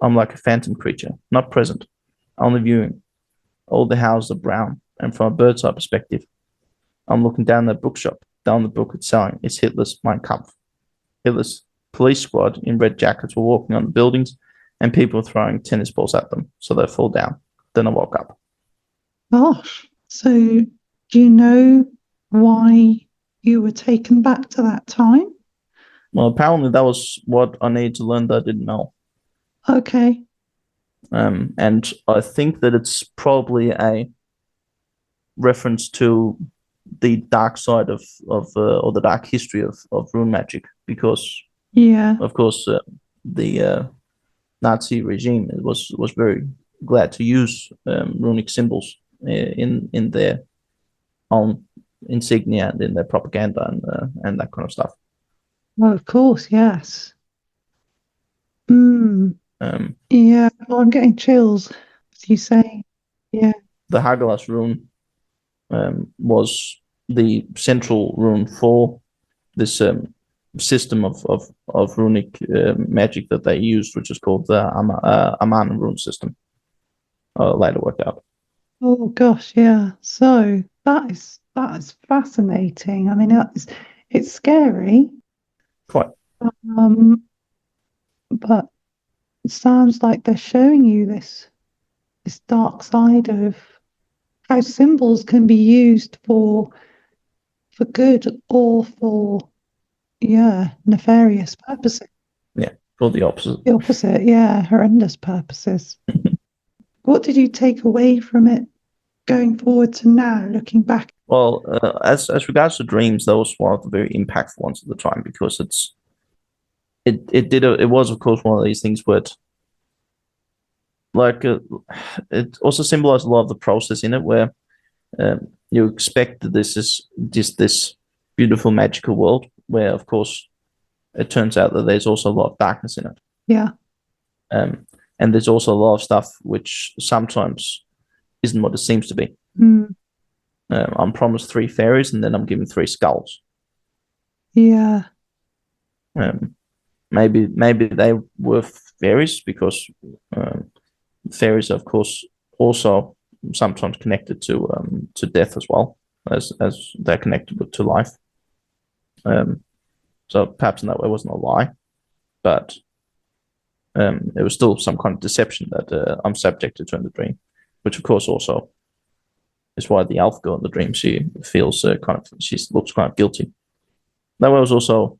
I'm like a phantom creature, not present, only viewing. All the houses are brown, and from a bird's eye perspective, I'm looking down the bookshop. Down the book it's selling is Hitler's Mein Kampf. Hitler's police squad in red jackets were walking on the buildings, and people were throwing tennis balls at them, so they fall down. Then I woke up. Gosh. So do you know why you were taken back to that time? Well, apparently that was what I needed to learn that I didn't know. Okay. And I think that it's probably a reference to the dark side of or the dark history of rune magic, because Yeah. of course the Nazi regime was very glad to use runic symbols in their own insignia and in their propaganda and that kind of stuff. Well, of course, yes. Mm, yeah. Oh, I'm getting chills as you say. Yeah. The Hagelas rune was the central rune for this system of runic magic that they used, which is called the Aman rune system. Later worked out. Oh gosh, yeah. So that is fascinating. I mean, it's scary. Quite. Um, but it sounds like they're showing you this dark side of how symbols can be used for good or for nefarious purposes. Yeah, for the opposite. The opposite, horrendous purposes. What did you take away from it going forward to now, looking back? Well, as regards to dreams, that was one of the very impactful ones at the time, because it was, of course, one of these things where it also symbolized a lot of the process in it, where you expect that this is just this beautiful magical world, where, of course, it turns out that there's also a lot of darkness in it. Yeah. And there's also a lot of stuff which sometimes isn't what it seems to be. I'm promised 3 fairies, and then I'm given 3 skulls. Yeah. Maybe they were fairies, because fairies are, of course, also sometimes connected to death as well, as they're connected to life. So perhaps in that way it wasn't a lie, but it was still some kind of deception that I'm subjected to in the dream, which, of course, also is why the elf girl in the dream, she feels she looks kind of guilty. That was also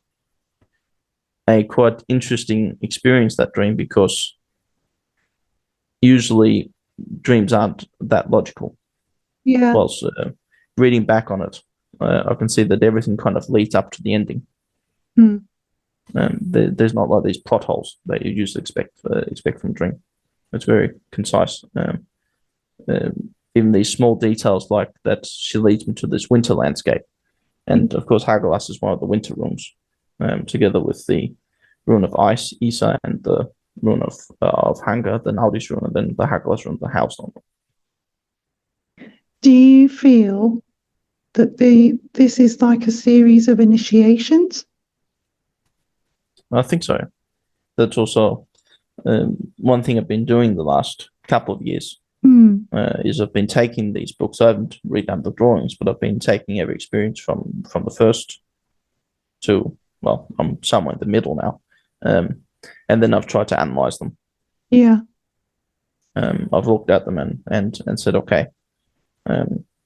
a quite interesting experience, that dream, because usually dreams aren't that logical. Yeah. Whilst reading back on it, I can see that everything kind of leads up to the ending. There's not like these plot holes that you usually expect from a dream. It's very concise. Even these small details, like that she leads me to this winter landscape, and of course Hagelas is one of the winter rooms, together with the rune of ice, Isa, and the rune of hunger, the Naldis rune, and then the Hagelas rune, the hailstone. Do you feel that this is like a series of initiations? I think so. That's also one thing I've been doing the last couple of years. Is I've been taking these books. I haven't redone the drawings, but I've been taking every experience from the first to, well, I'm somewhere in the middle now, and then I've tried to analyze them. Yeah. I've looked at them and said, okay,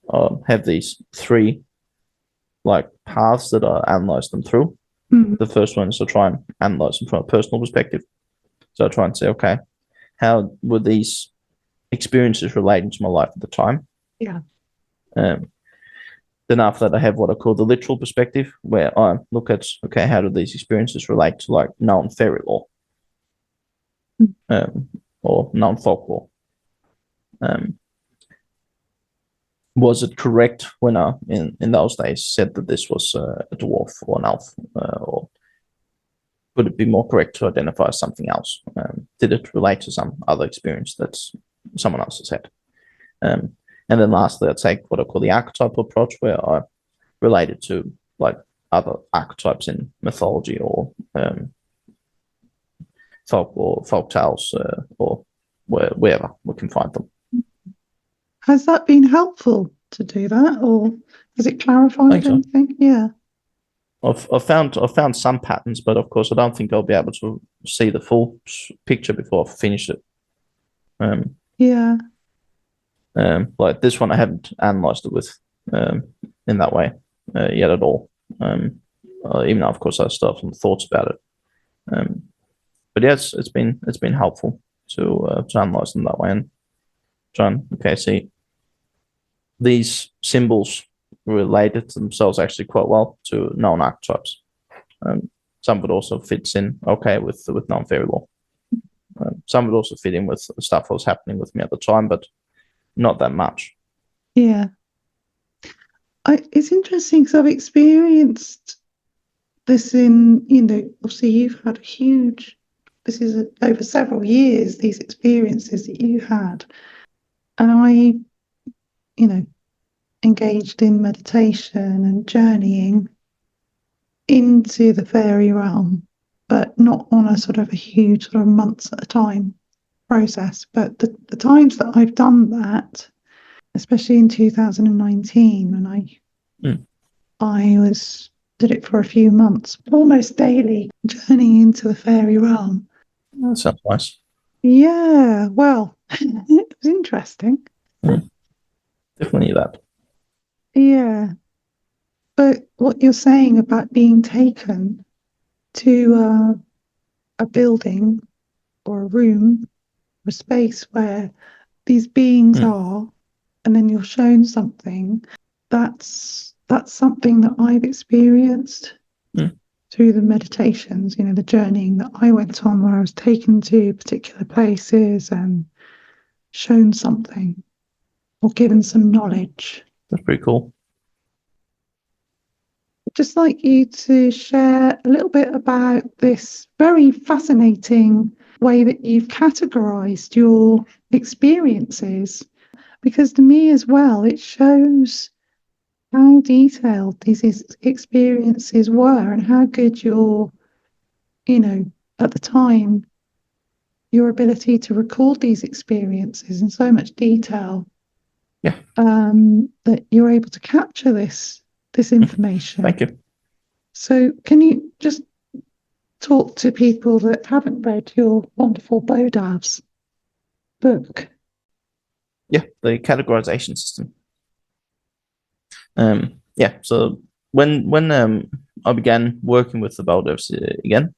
I'll have these 3 like paths that I analyze them through. The first one is to try and analyze them from a personal perspective. So I try and say, okay, how were these experiences relating to my life at the time? Yeah. Then after that, I have what I call the literal perspective, where I look at, okay, how do these experiences relate to like known fairy lore, or known folklore? Was it correct when I, in those days, said that this was a dwarf or an elf, or would it be more correct to identify as something else? Did it relate to some other experience that someone else has had? And then lastly, I'd take what I call the archetypal approach, where I relate it to like other archetypes in mythology or folklore, folk tales, or wherever we can find them. Has that been helpful to do that, or has it clarified anything? So. Yeah. I've found some patterns, but of course I don't think I'll be able to see the full picture before I finish it. Yeah. Like this one, I haven't analyzed it with in that way yet at all. Even though, of course, I still have some thoughts about it. But yes, it's been helpful to analyze them that way and try and see these symbols related themselves actually quite well to known archetypes. Some of it also fits in okay with known fairy lore. Some of it also fit in with stuff that was happening with me at the time, but not that much. Yeah. It's interesting because I've experienced this in, obviously you've had this is over several years, these experiences that you had. And I, engaged in meditation and journeying into the fairy realm, but not on a sort of a huge sort of months at a time process. But the times that I've done that, especially in 2019 when I did it for a few months, almost daily, journeying into the fairy realm. That sounds nice. Yeah, well, it was interesting. Definitely that. Yeah, but what you're saying about being taken to a building or a room or a space where these beings are, and then you're shown something, that's something that I've experienced through the meditations, you know, the journeying that I went on where I was taken to particular places and shown something or given some knowledge. That's pretty cool. I'd just like you to share a little bit about this very fascinating way that you've categorized your experiences, because to me as well, it shows how detailed these experiences were and how good your, you know, at the time, your ability to record these experiences in so much detail. Yeah. That you're able to capture this information. Thank you. So can you just talk to people that haven't read your wonderful BODAVS book? Yeah, the categorization system. Yeah, so when I began working with the BODAVS again,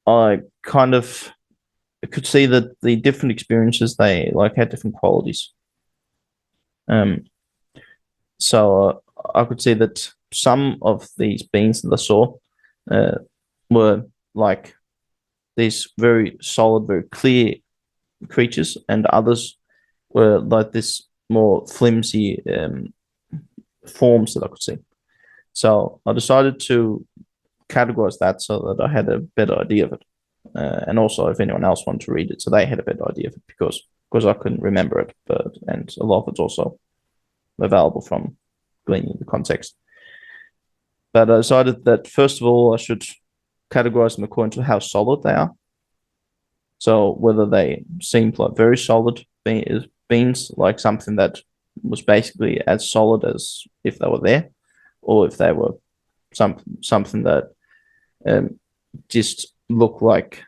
I kind of could see that the different experiences they like had different qualities. So I could see that some of these beings that I saw were like these very solid, very clear creatures, and others were like this more flimsy forms that I could see. So I decided to categorize that so that I had a better idea of it. And also, if anyone else wanted to read it, so they had a better idea of it because I couldn't remember it, and a lot of it's also available from gleaning the context. But I decided that first of all, I should categorize them according to how solid they are. So whether they seemed like very solid beans, like something that was basically as solid as if they were there, or if they were something that just looked like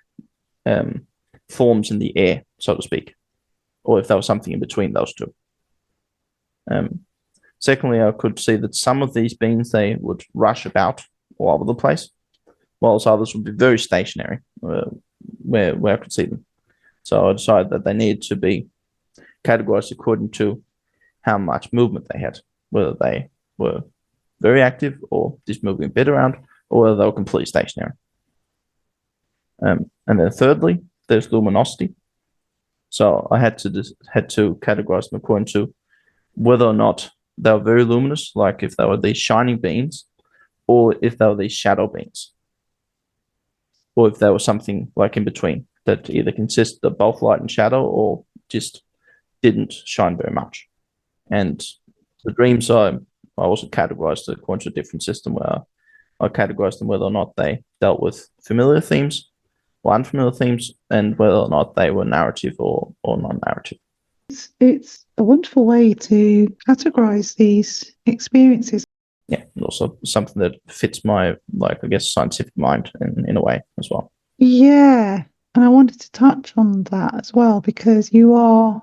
forms in the air, so to speak, or if there was something in between those two. Secondly, I could see that some of these beings, they would rush about all over the place, whilst others would be very stationary, where I could see them. So I decided that they needed to be categorized according to how much movement they had, whether they were very active or just moving a bit around, or whether they were completely stationary. And then thirdly, there's luminosity. So I had to categorize them according to whether or not they were very luminous, like if they were these shining beings, or if they were these shadow beings, or if there was something like in between that either consisted of both light and shadow, or just didn't shine very much. And the dreams I also categorized according to a different system where I categorized them whether or not they dealt with familiar themes or unfamiliar themes, and whether or not they were narrative or non-narrative. It's a wonderful way to categorize these experiences. Yeah, and also something that fits my, like, I guess, scientific mind in a way as well. Yeah, and I wanted to touch on that as well because you are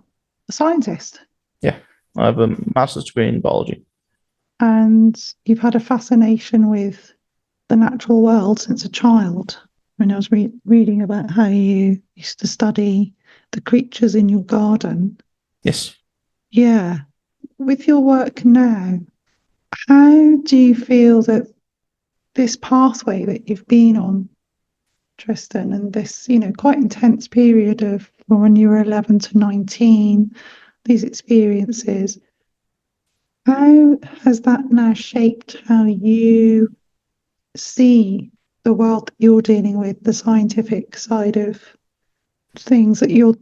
a scientist. Yeah, I have a master's degree in biology. And you've had a fascination with the natural world since a child. When I was reading about how you used to study the creatures in your garden. Yes. Yeah. With your work now, how do you feel that this pathway that you've been on, Tristan, and this, you know, quite intense period of when you were 11 to 19, these experiences, how has that now shaped how you see the world that you're dealing with, the scientific side of things that you're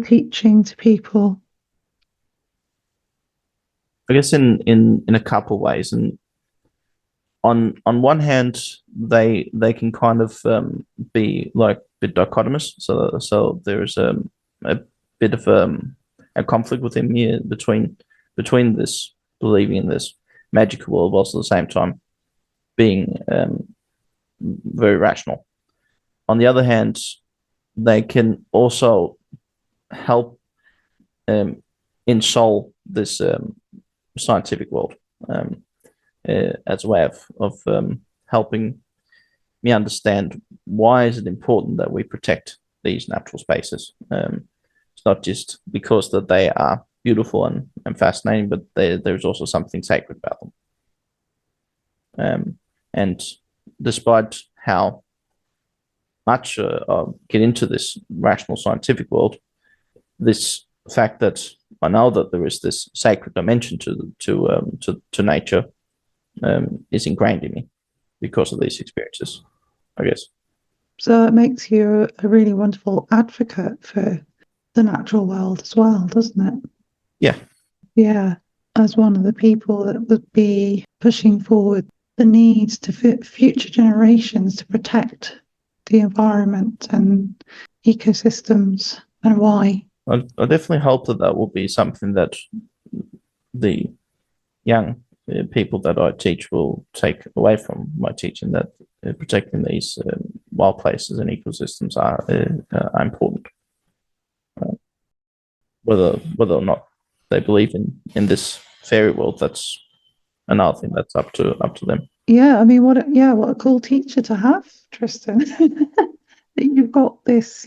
teaching to people? I guess in a couple of ways, and on one hand, they can kind of be like a bit dichotomous. So there's a bit of a conflict within me between this believing in this magical world, whilst at the same time being very rational. On the other hand, they can also help install this scientific world as a way of helping me understand why is it important that we protect these natural spaces. It's not just because that they are beautiful and fascinating, but there's also something sacred about them. And despite how much get into this rational scientific world, this fact that I know that there is this sacred dimension to nature is ingrained in me because of these experiences, I guess. So it makes you a really wonderful advocate for the natural world as well, doesn't it? Yeah. Yeah. As one of the people that would be pushing forward the needs to future generations to protect the environment and ecosystems, and why. I definitely hope that will be something that the young people that I teach will take away from my teaching, that protecting these wild places and ecosystems are important. Whether or not they believe in this fairy world, that's another thing that's up to them. Yeah, I mean, what a cool teacher to have, Tristan. That you've got this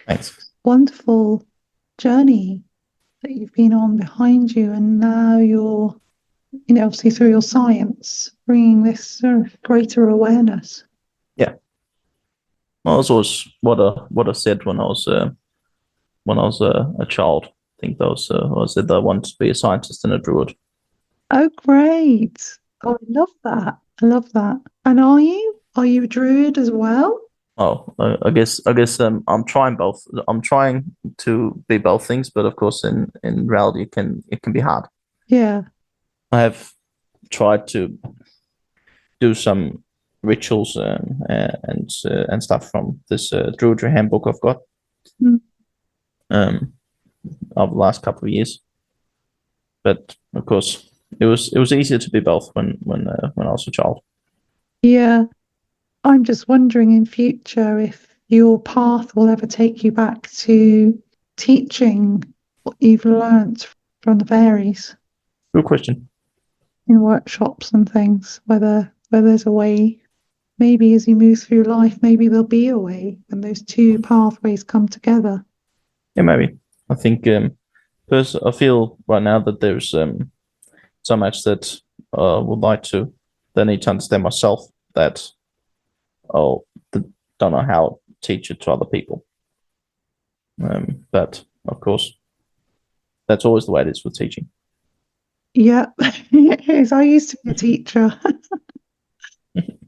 Thanks. Wonderful journey that you've been on behind you, and now you're, obviously through your science, bringing this sort of greater awareness. Yeah. Well, that's always what I said when I was a child. I think I said that I wanted to be a scientist and a druid. Oh, great! Oh, I love that. I love that. And are you a druid as well? Oh, I guess I'm trying both. I'm trying to be both things, but of course, in reality, it can be hard. Yeah. I have tried to do some rituals and stuff from this Druidry handbook I've got over the last couple of years. But of course, it was easier to be both when I was a child. Yeah, I'm just wondering in future if your path will ever take you back to teaching what you've learnt from the fairies. Good question. In workshops and things, whether there's a way, maybe as you move through life, maybe there'll be a way when those two pathways come together. Yeah, maybe. I think I feel right now that there's so much that I would like to. Then need to understand myself that I don't know how to teach it to other people. But of course, that's always the way it is with teaching. Yeah, it is. I used to be a teacher.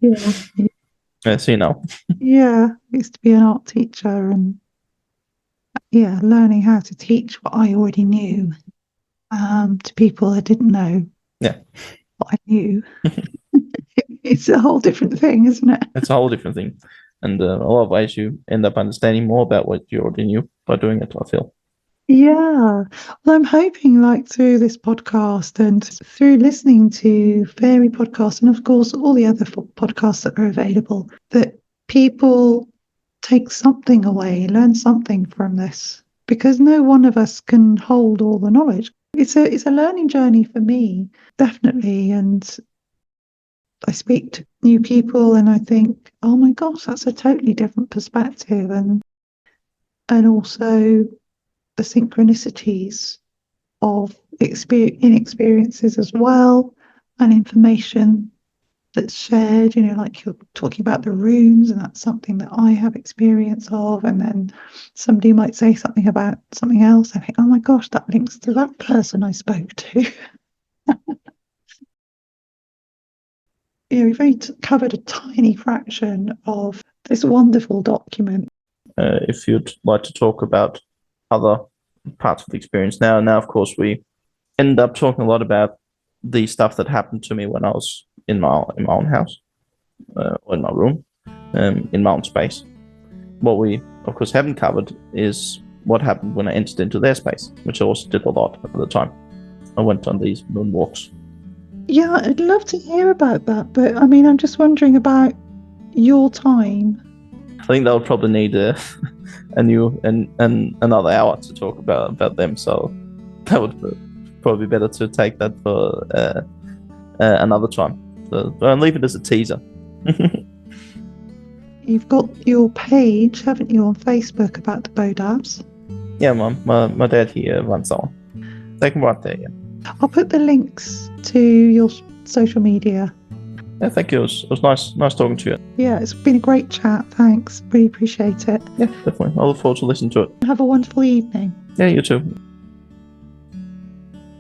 Yeah. So Yeah, I used to be an art teacher, and learning how to teach what I already knew to people I didn't know. Yeah. What I knew. It's a whole different thing, isn't it? It's a whole different thing. And a lot of ways you end up understanding more about what you already knew by doing it, I feel. Yeah. Well, I'm hoping, like, through this podcast and through listening to Fairy podcasts, and of course all the other podcasts that are available, that people take something away, learn something from this, because no one of us can hold all the knowledge. It's a learning journey for me, definitely. And I speak to new people and I think, oh my gosh, that's a totally different perspective, and also the synchronicities of experiences as well, and information that's shared, like you're talking about the runes, and that's something that I have experience of, and then somebody might say something about something else. I think, oh my gosh, that links to that person I spoke to. We've only covered a tiny fraction of this wonderful document. If you'd like to talk about other parts of the experience now, of course we end up talking a lot about the stuff that happened to me when I was in my own house, or in my room, in my own space. What we of course haven't covered is what happened when I entered into their space, which I also did a lot at the time. I went on these moonwalks. Yeah, I'd love to hear about that, but I mean, I'm just wondering about your time. think they'll probably need another hour to talk about them. So that would probably be better to take that for another time. So I'll leave it as a teaser. You've got your page, haven't you, on Facebook about the BODAVS? Yeah, my dad here runs on. They can write there, yeah. I'll put the links to your social media. Yeah, thank you. It was nice talking to you. Yeah, it's been a great chat. Thanks. Really appreciate it. Yeah, definitely. I look forward to listening to it. Have a wonderful evening. Yeah, you too.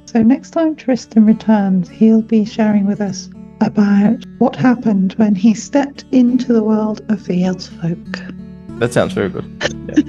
So next time Tristan returns, he'll be sharing with us about what happened when he stepped into the world of the elf folk. That sounds very good. Yeah.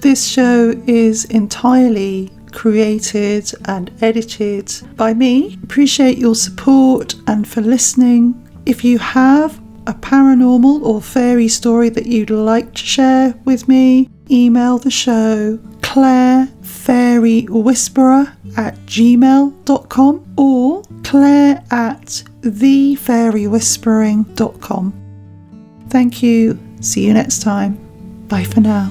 This show is entirely created and edited by me. Appreciate your support and for listening. If you have a paranormal or fairy story that you'd like to share with me, email the show clairefairy@gmail.com or claire@thefairiewhispering.com. Thank you. See you next time. Bye for now.